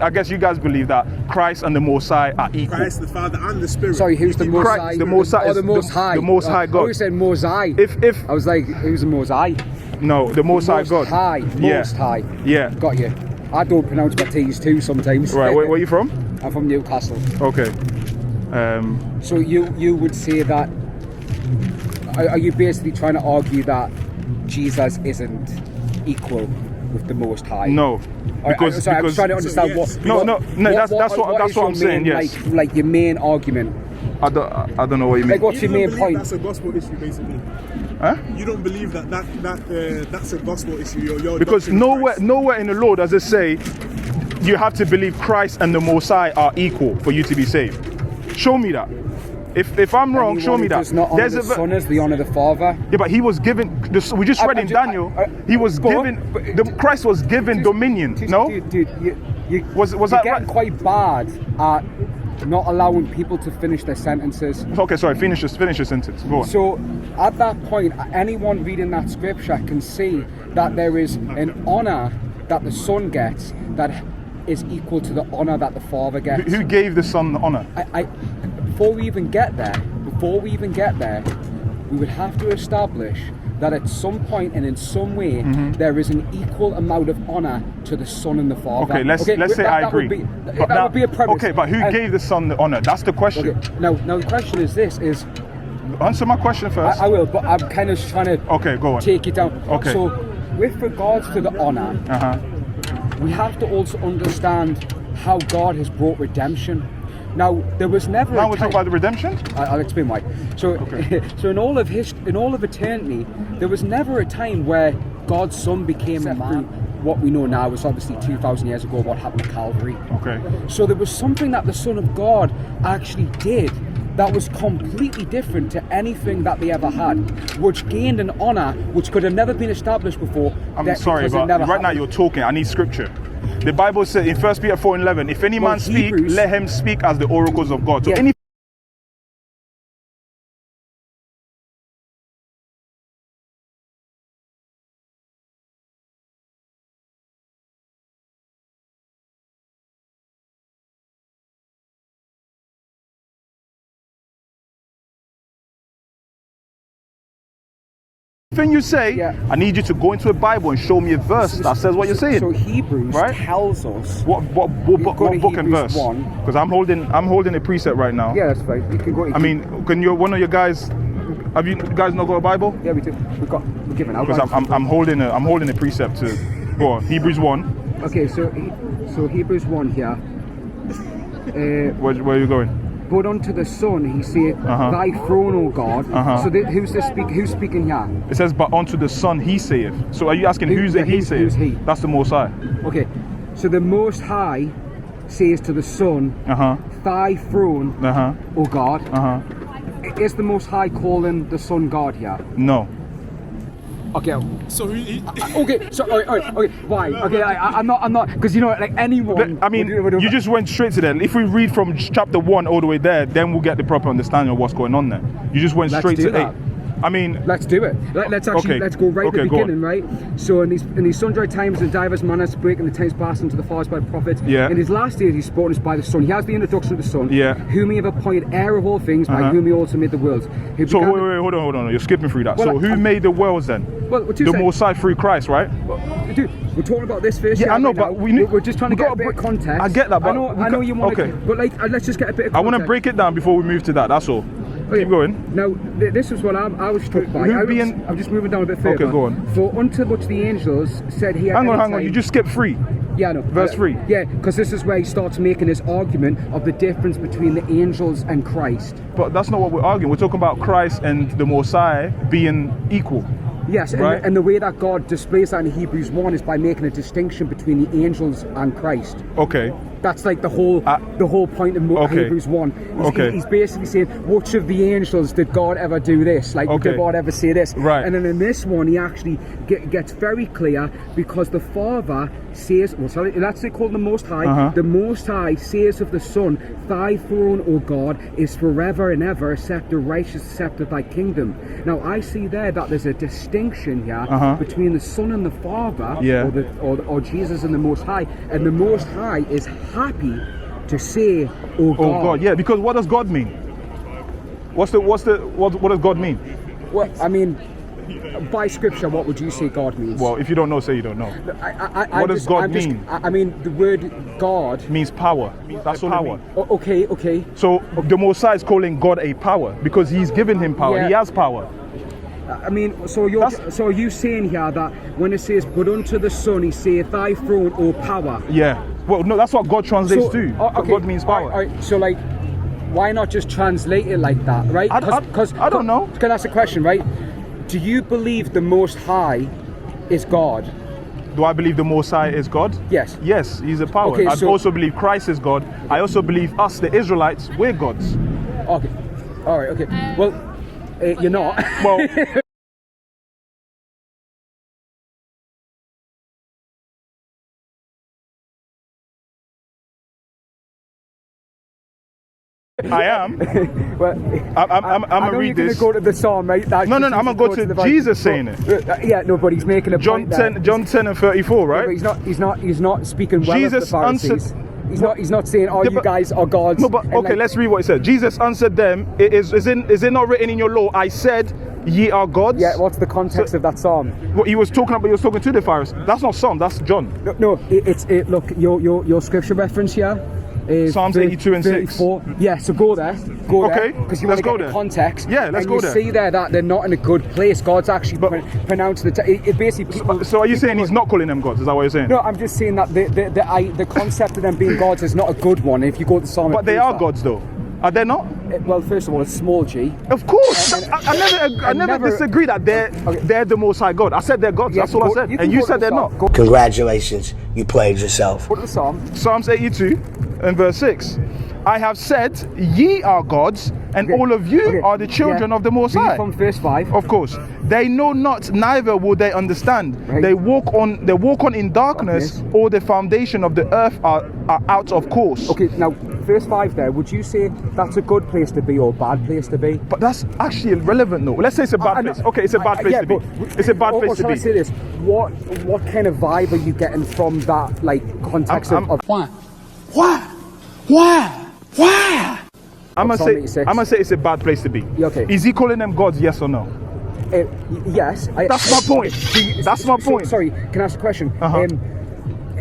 I guess you guys believe that Christ and the Most High are equal. Christ, the Father, and the Spirit. Sorry, who's the Most Christ, High? the Most High is the Most High. The Most High God. You said Most High. If I was like, who's the Most High? No, the Most High God. Most High. Yeah. Got you. I don't pronounce my T's too sometimes. Right, where are you from? I'm from Newcastle. Okay. So you would say that, are you basically trying to argue that Jesus isn't equal with the Most High? No. Because I'm trying to understand that's what I'm saying. Yes. Like your main argument. I don't know what you mean. Like, what's your main point? That's a gospel issue, basically. Huh? You don't believe that's a gospel issue. Your Because nowhere in the law does it say you have to believe Christ and the Most High are equal for you to be saved. Show me that. If I'm wrong, show me that. Does not honor the Son as the honor the Father. Yeah, but he was given. We just read in Daniel. He was given. Christ was given dominion. No, dude, was you're that getting right? quite bad at not allowing people to finish their sentences. Okay, sorry. Finish your sentence. Go on. So at that point, anyone reading that scripture can see that there is an honor that the Son gets that is equal to the honor that the Father gets. Who gave the Son the honor? Before we even get there, we would have to establish that at some point and in some way there is an equal amount of honor to the Son and the Father. Okay, let's say I agree. That would be a premise. Okay, but who gave the Son the honor? That's the question. Okay, now the question is this: answer my question first. I will, but I'm kind of trying to go on. take it down. Okay. So, with regards to the honor, we have to also understand how God has brought redemption. Now, there was never. Now we're talking about the redemption. I'll explain why. So, so in all of eternity, there was never a time where God's Son became a man. What we know now is obviously 2,000 years ago what happened at Calvary. Okay. So there was something that the Son of God actually did that was completely different to anything that they ever had, which gained an honor which could have never been established before. I'm sorry, but right now you're talking. I need scripture. The Bible says in 1 Peter 4:11, if any man speak, let him speak as the oracles of God. So any thing you say, I need you to go into a Bible and show me a verse that says what you're saying. So Hebrews tells us what book and verse? Because I'm holding a precept right now. Yeah, that's right. You can go. I mean, can one of your guys? Have you guys not got a Bible? Yeah, we do. We're given out. Because I'm holding a precept to go on. Hebrews 1. Okay, so Hebrews 1 here. Where are you going? But unto the Son, he saith, Thy throne, O God. So who's speaking here? It says, but unto the Son he saith. So are you asking who's the he saith? Who's he? That's the Most High. Okay, so the Most High says to the Son, Thy throne, O God. Is the Most High calling the Son God here? No. Okay. So okay. So okay. Why? Okay. I'm not because like anyone. I mean, you just went straight to that. If we read from chapter 1 all the way there, then we'll get the proper understanding of what's going on there. You just went straight to 8. I mean, let's do it. Let's go right at the beginning, right? So in these sundry times and divers manners breaking the times past unto the fathers by the prophets. Yeah. In his last days he's spoken us by the Son. He has the introduction of the Son. Yeah. Whom he have appointed heir of all things, by whom he also made the worlds. So wait, hold on. You're skipping through that. Well, so who made the worlds then? Well, the Most High through Christ, right? Dude, we're talking about this first. Yeah, I know, but we're just trying to get a bit of context. I get that, but I know you want to. But let's just get a bit of context. I want to break it down before we move to that. That's all. Okay. Keep going. Now, this is what I was struck by. I'm just moving down a bit further. Okay, go on. For unto which the angels said he had. Hang on. You just skipped 3. Yeah, no. Verse 3. Yeah, because this is where he starts making his argument of the difference between the angels and Christ. But that's not what we're arguing. We're talking about Christ and the Most High being equal. Yes, right? and the way that God displays that in Hebrews 1 is by making a distinction between the angels and Christ. Okay. That's like the whole point of Hebrews 1. He's basically saying, which of the angels did God ever do this? Like, did God ever say this? Right. And then in this one, he actually gets very clear because the Father says, let's say called the Most High. The Most High says of the Son, Thy throne, O God, is forever and ever, scepter righteous, scepter thy kingdom. Now, I see there that there's a distinction here between the Son and the Father, or Jesus and the Most High. And the Most High is happy to say, "Oh God." Oh God, yeah. Because what does God mean? What does God mean? Well, I mean, by scripture, what would you say God means? Well, if you don't know, say you don't know. What does God mean? I mean, the word God means power. That's all power. Okay. So the Messiah is calling God a power because he's given him power. Yeah. He has power. I mean, so are you saying here that when it says, "But unto the Son he saith, Thy throne, O power"? Yeah. Well, no, that's what God translates to. Okay. God means power. All right. So, like, why not just translate it like that, right? Because I don't know. Can I ask a question, right? Do you believe the Most High is God? Do I believe the Messiah is God? Yes. Yes, he's a power. Okay, I so- also believe Christ is God. I also believe us, the Israelites, we're gods. Okay. All right. Okay. Well, you're not. Well, I am. Well, I'm gonna read you're this. Go to the psalm, right? No, I'm gonna go to Jesus saying it. Yeah, no, but he's making a John point there. 10 and 34, Yeah, right? but he's not speaking well Jesus of the Pharisees. answered- He's not saying, "Oh, Yeah, you but- guys are gods." No, but and, okay, like, let's read what it said. Jesus answered them, is it not written in your law, I said ye are gods? Yeah, what's the context of that psalm? What he was talking about, he was talking to the Pharisees. That's not Psalm, that's John. No, look, your scripture reference here is Psalms 82 and 6. 34. Yeah, so go there. Okay, because you let's want to go get there. the context. Yeah, let's and go you there. see there that they're not in a good place. God's actually pronounced it basically. People, So are you saying he's not calling them gods? Is that what you're saying? No, I'm just saying that the concept of them being gods is not a good one. If you go to Psalm, But they are gods though. Are they not? Well, first of all, it's small g. Of course. I never disagree that they're the Most High God. I said they're gods. Yeah, That's all I go- said. you can And you go to said the they're Psalm. not. Go Congratulations, you played yourself. to the Psalm. Psalms 82 and verse 6. I have said, ye are gods, and all of you are the children of the Most Read High. from verse 5. Of course, they know not, neither will they understand. Right. They walk on in darkness. All the foundation of the earth are out of course. Okay, now verse 5 there. Would you say that's a good place to be or a bad place to be? But that's actually irrelevant, though. Let's say it's a bad place. Okay, it's a bad place to be. It's a bad place to Shall I say be. this? What kind of vibe are you getting from that, like, context of Why? I'm gonna Psalm 86. say it's a bad place to be. Yeah, okay. Is he calling them gods? Yes or no? yes. That's my point. That's my point. Sorry, can I ask a question? Uh-huh.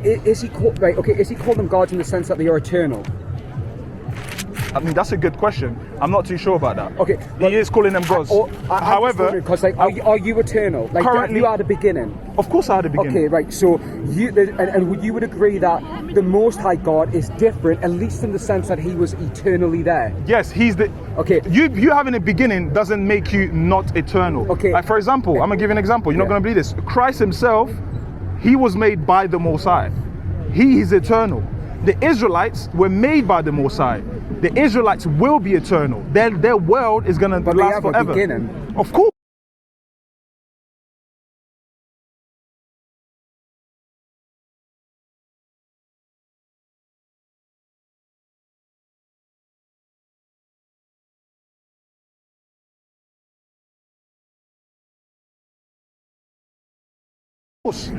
Is he called Is he called them gods in the sense that they are eternal? I mean, that's a good question. I'm not too sure about that. Okay, well, he is calling them gods. However, because are you eternal? Like, currently- you are the beginning. of course I had a beginning. Okay, right. So you would agree that the Most High God is different, at least in the sense that He was eternally there. Yes, he's the. Okay. You having a beginning doesn't make you not eternal. Okay. Like, for example, I'm gonna give you an example. You're not Yeah. gonna believe this. Christ Himself, He was made by the Most High. He is eternal. The Israelites were made by the Most High. The Israelites will be eternal. Their world is gonna But they last have forever. a beginning. Of course.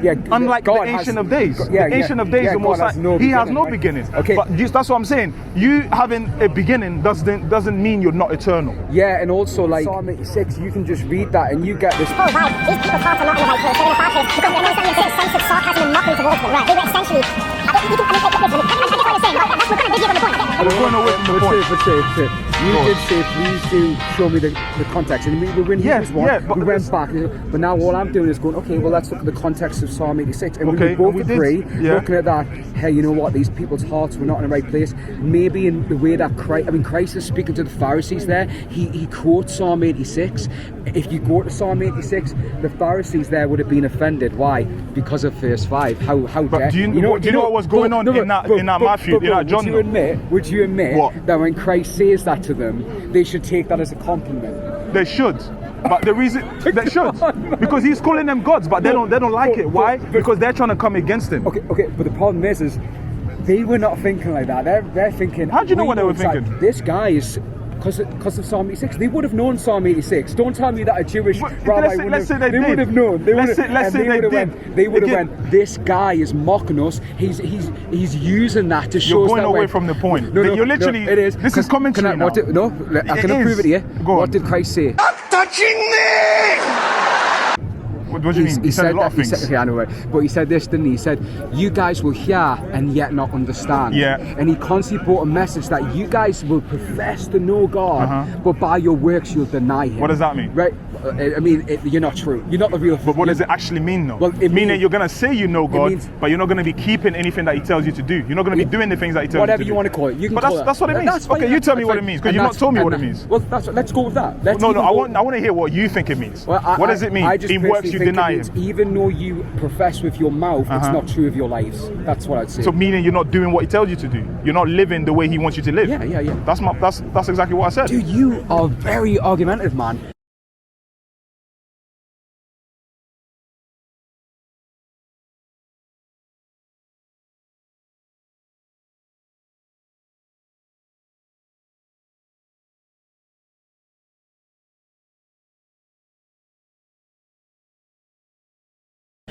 Yeah, Unlike God the has- Ancient of Days. Yeah, The Ancient of Days, yeah, the Most God has High, no He has beginning, no right? beginning. Okay. But that's what I'm saying. You having a beginning doesn't mean you're not eternal. Yeah, and also like Psalm 86, you can just read that and you get this. Oh, right. These people's hearts are not in the right place. They're in a bad place because they're understanding the sense of sarcasm and mockery towards them. Right. They were essentially. I get what you're saying. Right. We're kind of busy on the point. We're going away from the point. But you did say, please do show me the context. And we were in Yeah, Hebrews 1, yeah, but we went back. But now all I'm doing is going, okay, well, let's look at the context of Psalm 86. And Okay, we both and we did, agree, yeah. looking at that, hey, you know what, these people's hearts were not in the right place. Maybe in the way that Christ is speaking to the Pharisees there, he quotes Psalm 86. If you go to Psalm 86, the Pharisees there would have been offended. Why? Because of verse 5. How But dare do you know what was going on in that Matthew, in that John? Would you admit What? that when Christ says that to them, they should take that as a compliment? They should. But the reason they should, because he's calling them gods, but they don't like it. Why? Because they're trying to come against him. Okay, but the problem is they were not thinking like that. They're thinking. How do you know what they were thinking? This guy is Because of Psalm 86. They would have known Psalm 86. Don't tell me that a Jewish rabbi let's say they would have known. Let's say they did. They would have went, this guy is mocking us. He's using that to show us You're that going away from the point. No, You're literally, it is. this is commentary now. I can prove it to you. What did Christ say? Touching me! What do you mean? He said a lot of things. I know, but he said this, didn't he? He said, you guys will hear and yet not understand. Yeah. And he constantly brought a message that you guys will profess to know God, but by your works you'll deny him. What does that mean? Right? I mean, you're not true. You're not the real. But what does it actually mean, though? Well, it meaning means, you're going to say you know God, but you're not going to be keeping anything that he tells you to do. You're not going to be doing the things that he tells you to do. Whatever you want to call it. You can call that's what it means. Okay, you tell me what it means, because you've not told me what it means. Well, let's go with that. No, I want to hear what you think it means. Well, what does it mean? In works you deny him. Even though you profess with your mouth, it's not true of your lives. That's what I'd say. So meaning you're not doing what he tells you to do. You're not living the way he wants you to live. Yeah. That's exactly what I said. Dude, you are very argumentative, man.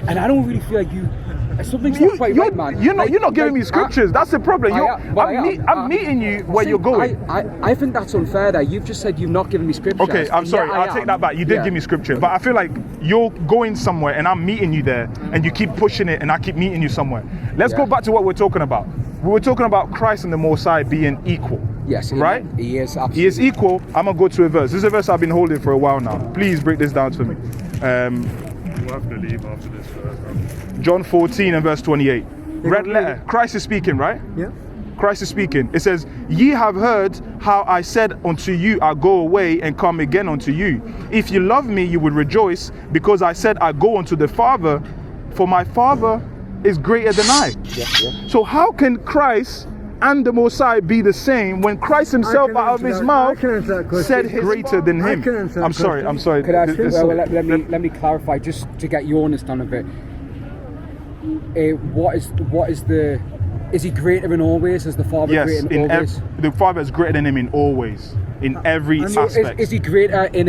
And I don't really feel like you. Something's not quite right, man. You're not giving me scriptures. That's the problem. I'm meeting you where you're going. I think that's unfair there. You've just said you've not given me scripture. Okay, I'm sorry. I'll take that back. You did give me scripture. But I feel like you're going somewhere and I'm meeting you there and you keep pushing it and I keep meeting you somewhere. Let's go back to what we're talking about. We were talking about Christ and the Most High being equal. Yes, right? He is absolutely. He is equal. I'm going to go to a verse. This is a verse I've been holding for a while now. Please break this down for me. We'll have to leave after this verse. John 14 and verse 28. Red letter. Christ is speaking, right? Yeah. Christ is speaking. It says, ye have heard how I said unto you, I go away and come again unto you. If you love me, you would rejoice, because I said I go unto the Father, for my Father is greater than I. Yeah. So how can Christ and the Most High be the same when Christ himself out of his mouth said greater than him? I'm sorry. Could I ask you, let me clarify just to get your understanding of it. Is he greater in always? Is the Father greater in always? The Father is greater than him in always, in every aspect. Is he greater in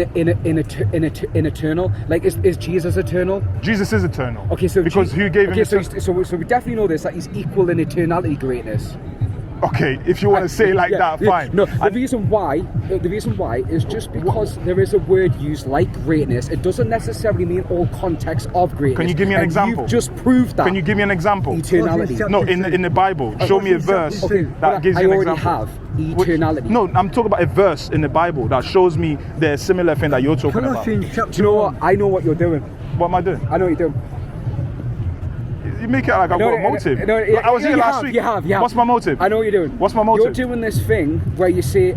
eternal? Like is Jesus eternal? Jesus is eternal. Okay, so because who gave him? So we definitely know this, that he's equal in eternality greatness. Okay, if you want to say like that, fine. No, the reason why is just because there is a word used like greatness. It doesn't necessarily mean all context of greatness. Can you give me an example? You've just proved that. Can you give me an example? Eternality. No, in the Bible. Show me a verse that gives you an example. I already have eternality. No, I'm talking about a verse in the Bible that shows me the similar thing that you're talking about. Do you know what? I know what you're doing. What am I doing? I know what you're doing. You make it like I've got a motive. I was here last week. You have. What's my motive? I know what you're doing. What's my motive? You're doing this thing where you say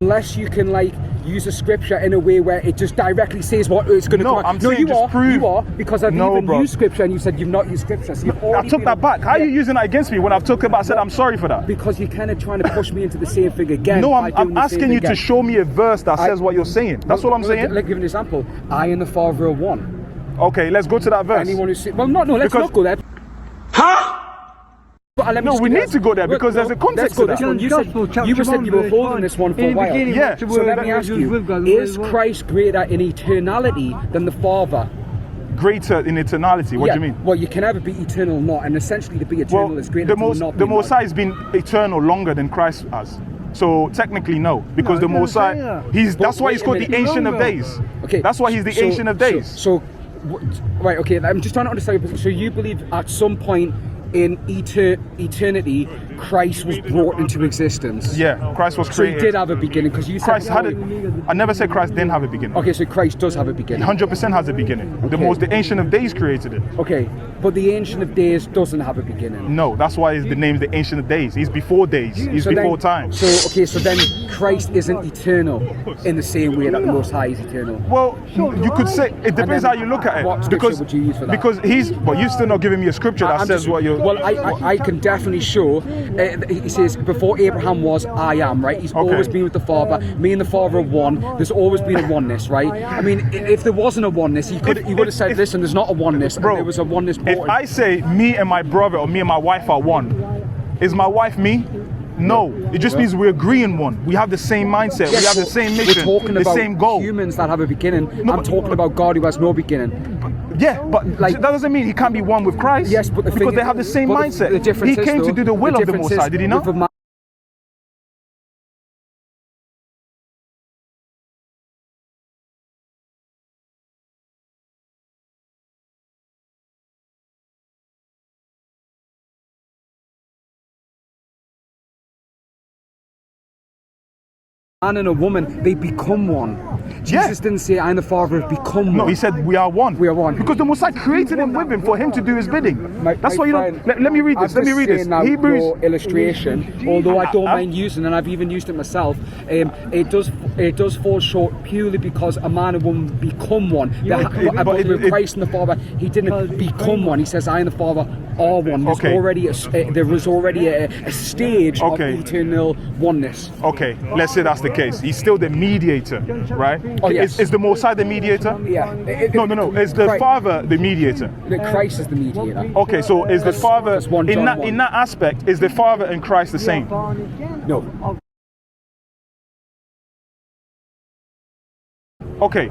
unless you can use a scripture in a way where it just directly says what it's going to come. I'm saying just prove. You are, because I've even used scripture and you said you've not used scripture. So I took that back. How are you using that against me when I've talked about said I'm sorry for that? Because you're kind of trying to push me into the same thing again. No, I'm asking you to show me a verse that says what you're saying. That's all I'm saying. Let's give an example. I and the Father are one. Okay, let's go to that verse. Anyone who let's not go there. Huh? No, we need to go there because there's a context to that. You said you were holding this one for a while. Yeah. So let me ask you, is Christ greater in eternality than the Father? Greater in eternality? What do you mean? Well, you can either be eternal or not, and essentially to be eternal is greater than not. The Most High has been eternal longer than Christ has. So technically no, because the Most High, that's why he's called the Ancient of Days. Okay. That's why he's the Ancient of Days. Right, okay, I'm just trying to understand. So you believe at some point in eternity, Christ was brought into existence? Yeah, Christ was created. So he did have a beginning, because you said Christ had it. I never said Christ didn't have a beginning. Okay, so Christ does have a beginning. 100% has a beginning. Okay. The Ancient of Days created it. Okay, but the Ancient of Days doesn't have a beginning. No, that's why the name's the Ancient of Days. He's before days. He's before time. So then Christ isn't eternal in the same way that the Most High is eternal. Well, you could say it depends how you look at it. What scripture would you use for that? Because but you're still not giving me a scripture that says what you're. Well, I can definitely show he says, before Abraham was, I am, right? He's always been with the Father. Me and the Father are one. There's always been a oneness, right? I mean, if there wasn't a oneness, he would have said, listen, there's not a oneness. Bro, and there was a oneness. If I say me and my brother or me and my wife are one, is my wife me? No, it just means we agree in one. We have the same mindset. We have the same mission, we're talking the about same goal. Humans that have a beginning. I'm talking about God who has no beginning. Yeah, but that doesn't mean he can't be one with Christ. Yes, but because they have the same mindset. The difference he came to do the will of the Most High, did he not? Man and a woman, they become one. Jesus didn't say, I and the Father have become one. No, he said we are one. We are one. Because the Messiah created him with him for him to do his bidding. That's why you don't. Let me read this. Let me read this. Hebrews. Your illustration, although I don't mind using, and I've even used it myself, it does fall short purely because a man and woman become one. But with Christ and the Father, he didn't become one. He says, I and the Father are one. There was already a stage of eternal oneness. Okay, let's say that's the case. He's still the mediator, right? Oh, yes. Is the Messiah the mediator? Yeah. No. Is the Father the mediator? Christ is the mediator. Okay, so is the Father in that aspect? Is the Father and Christ the same? No. Okay,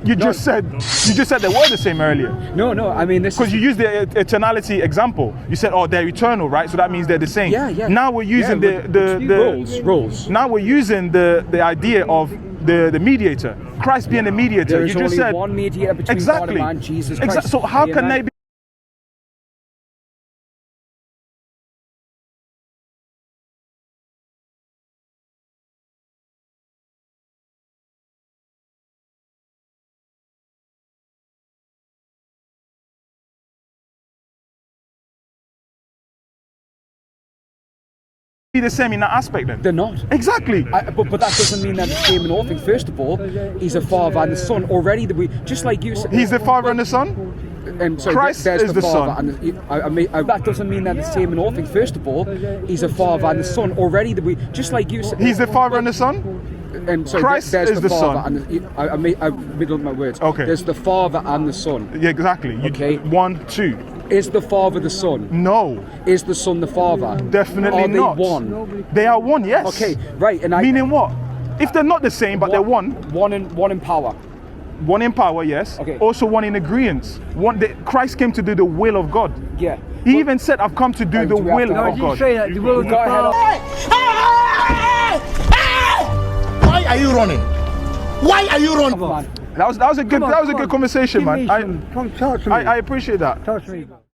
you just said they were the same earlier. No. I mean, this because you used the eternality example. You said, oh, they're eternal, right? So that means they're the same. Yeah. Now we're using the roles. Now we're using the idea of the mediator. Christ being the mediator. There is only one mediator between God and man, Jesus Christ. So how can they be? Be the same in that aspect then? They're not. Exactly. But that doesn't mean they're the same in all things. First of all, he's a father and the son. Already, just like you said. He's the father and the son? Christ is the son. That doesn't mean they're the same in all things. First of all, he's a father and the son. Already, just like you said. He's the father and the son? Christ is the son. I middle of my words. Okay. There's the father and the son. Yeah, exactly. Okay. 1, 2. Is the Father the Son? No. Is the Son the Father? Definitely not. Are they one? They are one, yes. Okay, right. Meaning what? If they're not the same, but they're one. One in power. One in power, yes. Okay. Also one in agreement. Christ came to do the will of God. Yeah. He even said, I've come to do the will of God. The will of God. Why are you running? Why are you running? That was a good conversation, man. Come talk to me. I appreciate that. Talk to me.